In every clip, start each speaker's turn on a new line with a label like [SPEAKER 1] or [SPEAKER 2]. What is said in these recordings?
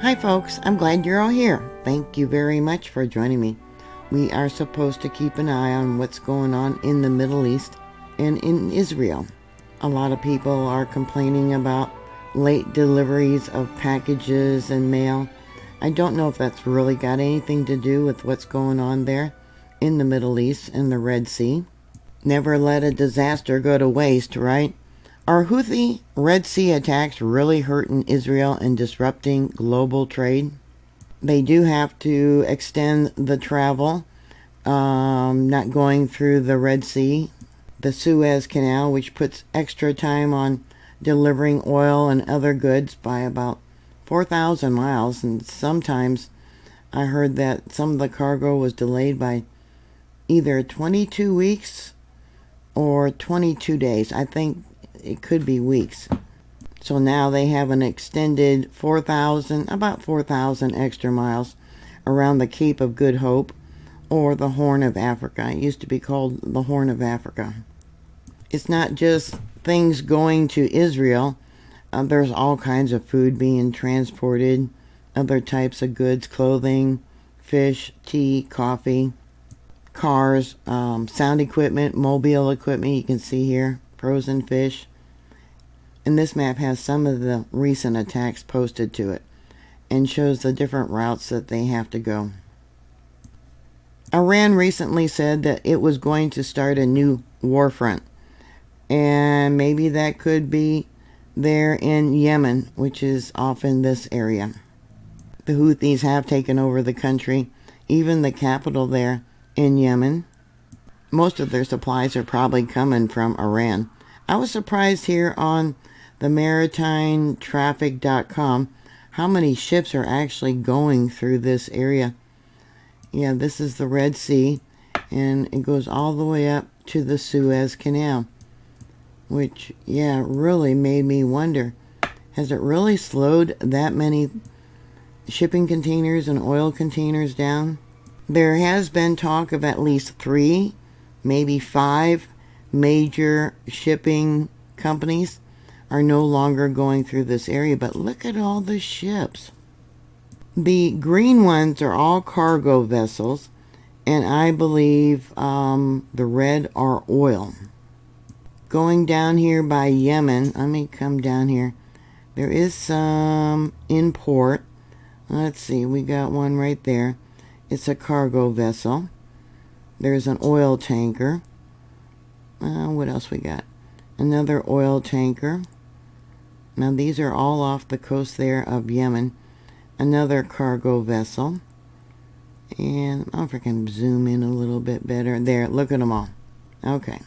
[SPEAKER 1] Hi folks, I'm glad you're all here. Thank you very much for joining me. We are supposed to keep an eye on what's going on in the Middle East and in Israel. A lot of people are complaining about late deliveries of packages and mail. I don't know if that's really got anything to do with what's going on there in the Middle East and the Red Sea. Never let a disaster go to waste, right? Are Houthi Red Sea attacks really hurting Israel and disrupting global trade? They do have to extend the travel, not going through the Red Sea, the Suez Canal, which puts extra time on delivering oil and other goods by about 4,000 miles. And sometimes I heard that some of the cargo was delayed by either 22 weeks or 22 days. I think it could be weeks. So now they have an extended about 4,000 extra miles around the Cape of Good Hope, or the Horn of Africa. It used to be called the Horn of Africa. It's not just things going to Israel. There's all kinds of food being transported, other types of goods, clothing, fish, tea, coffee, cars, sound equipment, mobile equipment. You can see here, frozen fish. And this map has some of the recent attacks posted to it and shows the different routes that they have to go. Iran recently said that it was going to start a new war front, and maybe that could be there in Yemen, which is off in this area. The Houthis have taken over the country, even the capital there in Yemen. Most of their supplies are probably coming from Iran. I was surprised here on the maritimetraffic.com how many ships are actually going through this area. Yeah, this is the Red Sea, and it goes all the way up to the Suez Canal, which, yeah, really made me wonder, has it really slowed that many shipping containers and oil containers down? There has been talk of at least 3, maybe 5 major shipping companies are no longer going through this area, but look at all the ships. The green ones are all cargo vessels, and I believe the red are oil. Going down here by Yemen, let me come down here. There is some in port. Let's see, we got one right there. It's a cargo vessel. There's an oil tanker. What else we got? Another oil tanker. Now these are all off the coast there of Yemen. Another cargo vessel. And I'll freaking zoom in a little bit better. There, look at them all. Okay.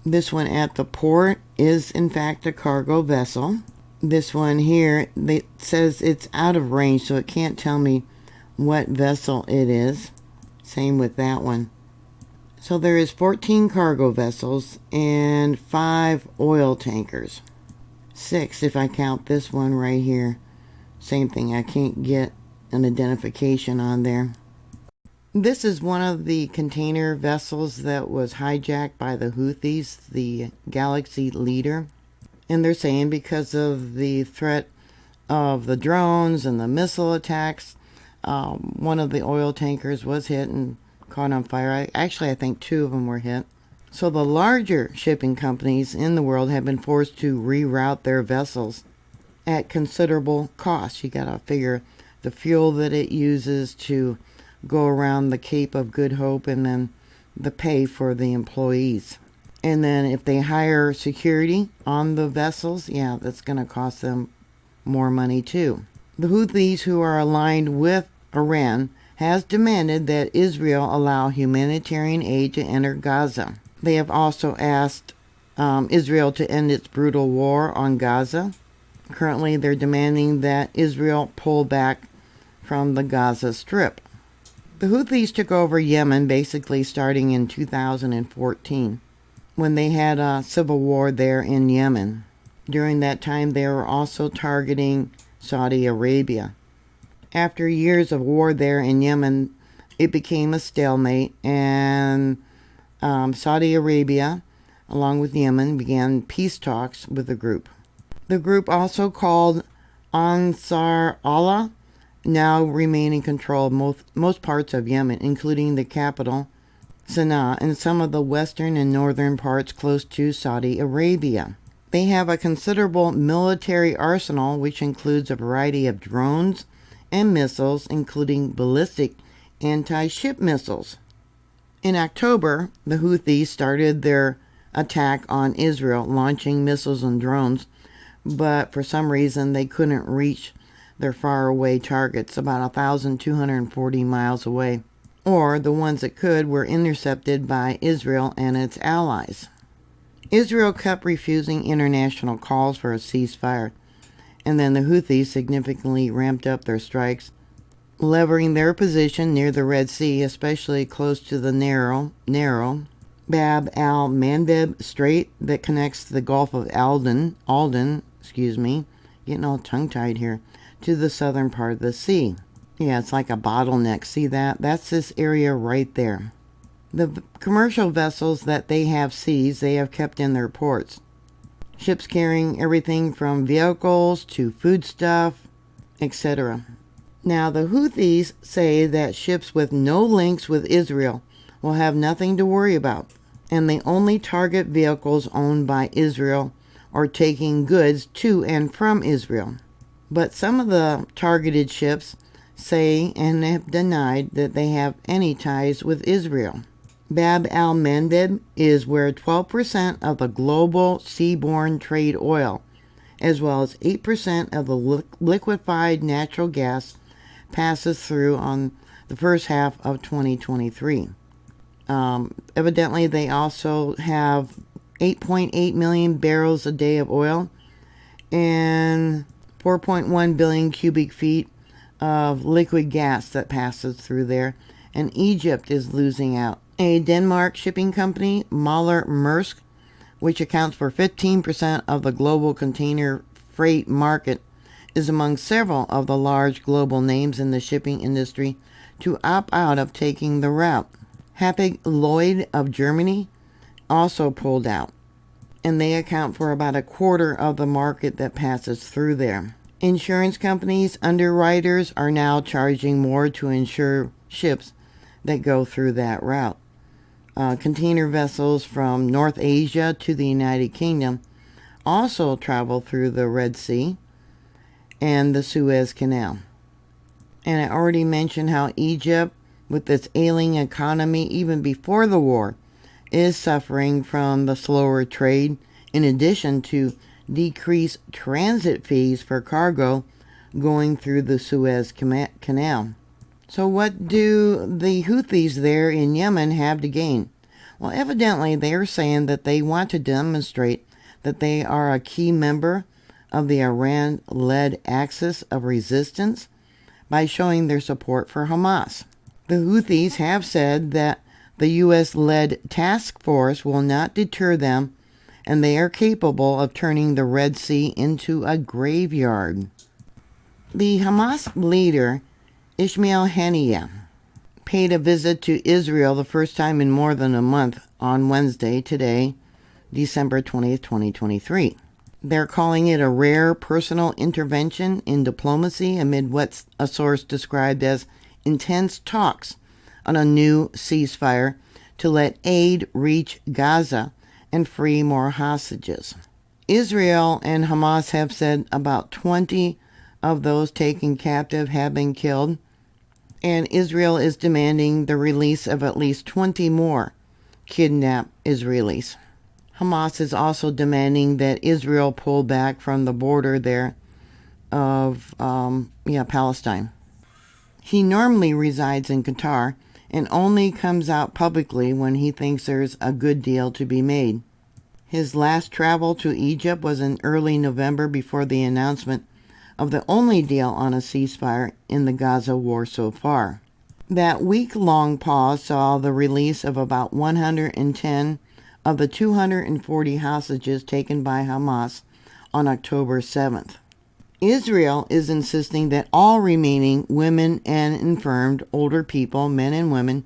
[SPEAKER 1] This one at the port is in fact a cargo vessel. This one here, it says it's out of range, so it can't tell me what vessel it is. Same with that one. So there is 14 cargo vessels and 5 oil tankers. 6 if I count this one right here. Same thing, I can't get an identification on there. This is one of the container vessels that was hijacked by the Houthis, the Galaxy Leader. And they're saying because of the threat of the drones and the missile attacks, one of the oil tankers was hit and caught on fire. I think 2 of them were hit. So the larger shipping companies in the world have been forced to reroute their vessels at considerable cost. You gotta figure the fuel that it uses to go around the Cape of Good Hope, and then the pay for the employees. And then if they hire security on the vessels, yeah, that's gonna cost them more money too. The Houthis, who are aligned with Iran, has demanded that Israel allow humanitarian aid to enter Gaza. They have also asked Israel to end its brutal war on Gaza. Currently, they're demanding that Israel pull back from the Gaza Strip. The Houthis took over Yemen basically starting in 2014, when they had a civil war there in Yemen. During that time, they were also targeting Saudi Arabia. After years of war there in Yemen, it became a stalemate, and Saudi Arabia, along with Yemen, began peace talks with the group. The group also called Ansar Allah now remain in control of most parts of Yemen, including the capital, Sana'a, and some of the western and northern parts close to Saudi Arabia. They have a considerable military arsenal, which includes a variety of drones and missiles, including ballistic anti-ship missiles. In October, the Houthis started their attack on Israel, launching missiles and drones, but for some reason they couldn't reach their faraway targets, about 1,240 miles away, or the ones that could were intercepted by Israel and its allies. Israel kept refusing international calls for a ceasefire, and then the Houthis significantly ramped up their strikes, levering their position near the Red Sea, especially close to the narrow Bab al-Mandeb Strait that connects the Gulf of Alden, getting all tongue-tied here, to the southern part of the sea. Yeah, it's like a bottleneck. See that? That's this area right there. The commercial vessels that they have seized, they have kept in their ports. Ships carrying everything from vehicles to foodstuff, etc. Now, the Houthis say that ships with no links with Israel will have nothing to worry about, and they only target vehicles owned by Israel or taking goods to and from Israel. But some of the targeted ships say and have denied that they have any ties with Israel. Bab al-Mandeb is where 12% of the global seaborne trade oil, as well as 8% of the liquefied natural gas, passes through on the first half of 2023. Evidently, they also have 8.8 million barrels a day of oil and 4.1 billion cubic feet of liquid gas that passes through there, and Egypt is losing out. A Denmark shipping company, Maersk, which accounts for 15% of the global container freight market, is among several of the large global names in the shipping industry to opt out of taking the route. Hapag-Lloyd of Germany also pulled out, and they account for about a quarter of the market that passes through there. Insurance companies, underwriters are now charging more to insure ships that go through that route. Container vessels from North Asia to the United Kingdom also travel through the Red Sea and the Suez Canal. And I already mentioned how Egypt, with its ailing economy even before the war, is suffering from the slower trade, in addition to decreased transit fees for cargo going through the Suez Canal. So what do the Houthis there in Yemen have to gain? Well, evidently they are saying that they want to demonstrate that they are a key member of the Iran-led axis of resistance by showing their support for Hamas. The Houthis have said that the U.S.-led task force will not deter them, and they are capable of turning the Red Sea into a graveyard. The Hamas leader, Ismail Haniyeh, paid a visit to Israel the first time in more than a month on Wednesday, today, December 20th, 2023. They're calling it a rare personal intervention in diplomacy amid what a source described as intense talks on a new ceasefire to let aid reach Gaza and free more hostages. Israel and Hamas have said about 20 of those taken captive have been killed, and Israel is demanding the release of at least 20 more kidnapped Israelis. Hamas is also demanding that Israel pull back from the border there of Palestine. He normally resides in Qatar and only comes out publicly when he thinks there's a good deal to be made. His last travel to Egypt was in early November before the announcement of the only deal on a ceasefire in the Gaza war so far. That week-long pause saw the release of about 110 of the 240 hostages taken by Hamas on October 7th. Israel is insisting that all remaining women and infirmed older people, men and women,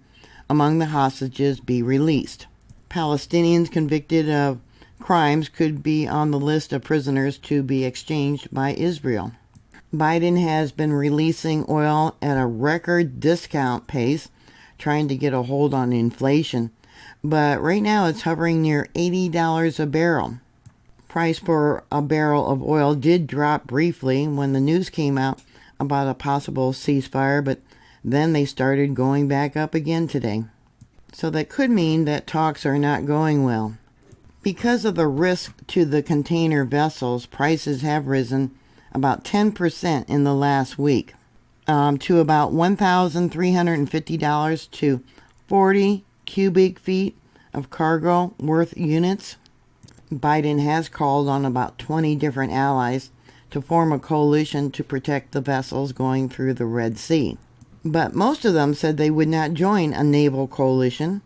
[SPEAKER 1] among the hostages be released. Palestinians convicted of crimes could be on the list of prisoners to be exchanged by Israel. Biden has been releasing oil at a record discount pace, trying to get a hold on inflation. But right now it's hovering near $80 a barrel. Price for a barrel of oil did drop briefly when the news came out about a possible ceasefire, but then they started going back up again today. So that could mean that talks are not going well. Because of the risk to the container vessels, prices have risen about 10% in the last week, to about $1,350 to 40 cubic feet of cargo worth units. Biden has called on about 20 different allies to form a coalition to protect the vessels going through the Red Sea. But most of them said they would not join a naval coalition.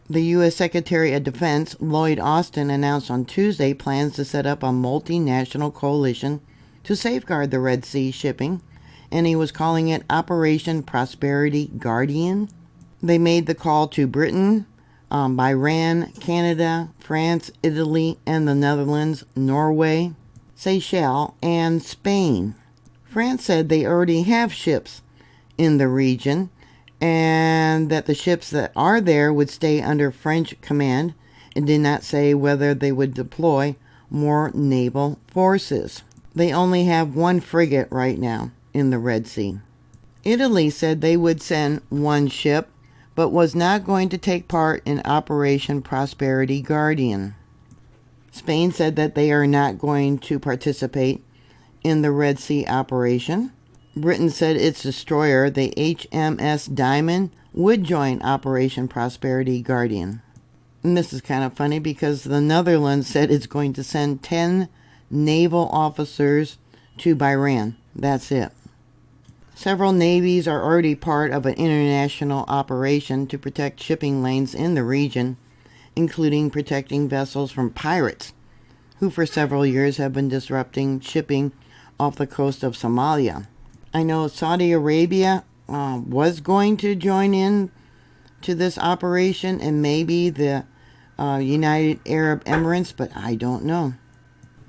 [SPEAKER 1] The U.S. Secretary of Defense, Lloyd Austin, announced on Tuesday plans to set up a multinational coalition to safeguard the Red Sea shipping, and he was calling it Operation Prosperity Guardian. They made the call to Britain, Bahrain, Canada, France, Italy, and the Netherlands, Norway, Seychelles, and Spain. France said they already have ships in the region, and that the ships that are there would stay under French command, and did not say whether they would deploy more naval forces. They only have one frigate right now in the Red Sea. Italy said they would send one ship, but was not going to take part in Operation Prosperity Guardian. Spain said that they are not going to participate in the Red Sea operation. Britain said its destroyer, the HMS Diamond, would join Operation Prosperity Guardian. And this is kind of funny because the Netherlands said it's going to send 10 naval officers to Bahrain. That's it. Several navies are already part of an international operation to protect shipping lanes in the region, including protecting vessels from pirates, who for several years have been disrupting shipping off the coast of Somalia. I know Saudi Arabia was going to join in to this operation, and maybe the United Arab Emirates, but I don't know.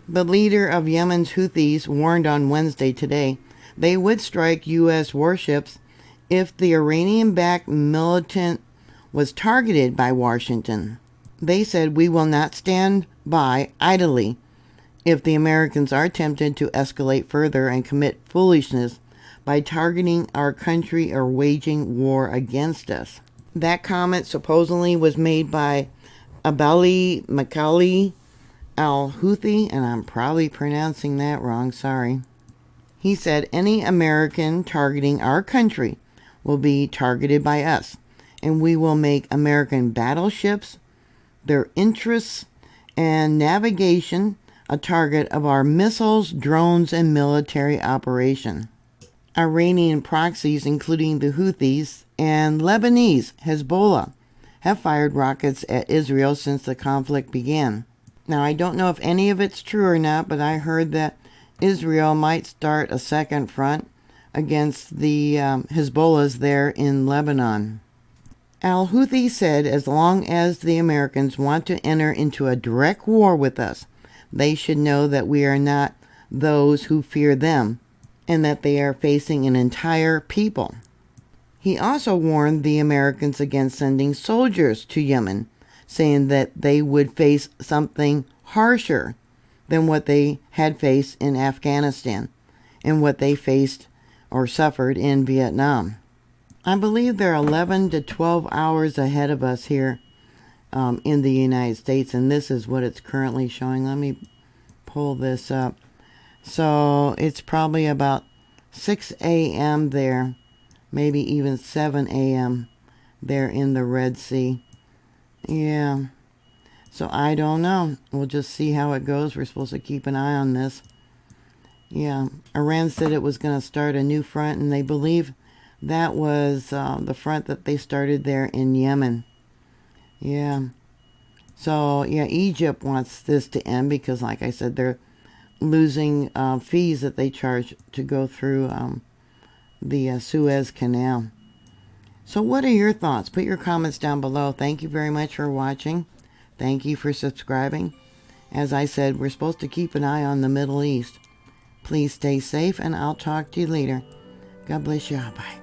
[SPEAKER 1] The leader of Yemen's Houthis warned on Wednesday today they would strike U.S. warships if the Iranian-backed militant was targeted by Washington. They said, "We will not stand by idly if the Americans are tempted to escalate further and commit foolishness by targeting our country or waging war against us." That comment supposedly was made by Abali Makali al-Houthi, and I'm probably pronouncing that wrong, sorry. He said, "Any American targeting our country will be targeted by us, and we will make American battleships, their interests, and navigation a target of our missiles, drones, and military operation." Iranian proxies, including the Houthis and Lebanese Hezbollah, have fired rockets at Israel since the conflict began. Now, I don't know if any of it's true or not, but I heard that Israel might start a second front against the Hezbollahs there in Lebanon. Al-Houthi said as long as the Americans want to enter into a direct war with us, they should know that we are not those who fear them, and that they are facing an entire people. He also warned the Americans against sending soldiers to Yemen, saying that they would face something harsher than what they had faced in Afghanistan and what they faced or suffered in Vietnam. I believe they're 11 to 12 hours ahead of us here in the United States, and this is what it's currently showing. Let me pull this up. So it's probably about 6 a.m. there, maybe even 7 a.m. there in the Red Sea. Yeah. So I don't know. We'll just see how it goes. We're supposed to keep an eye on this. Yeah. Iran said it was going to start a new front, and they believe that was the front that they started there in Yemen. Yeah. So, yeah, Egypt wants this to end because, like I said, they're losing fees that they charge to go through the Suez Canal. So what are your thoughts? Put your comments down below. Thank you very much for watching. Thank you for subscribing. As I said, we're supposed to keep an eye on the Middle East. Please stay safe, and I'll talk to you later. God bless you all. Bye.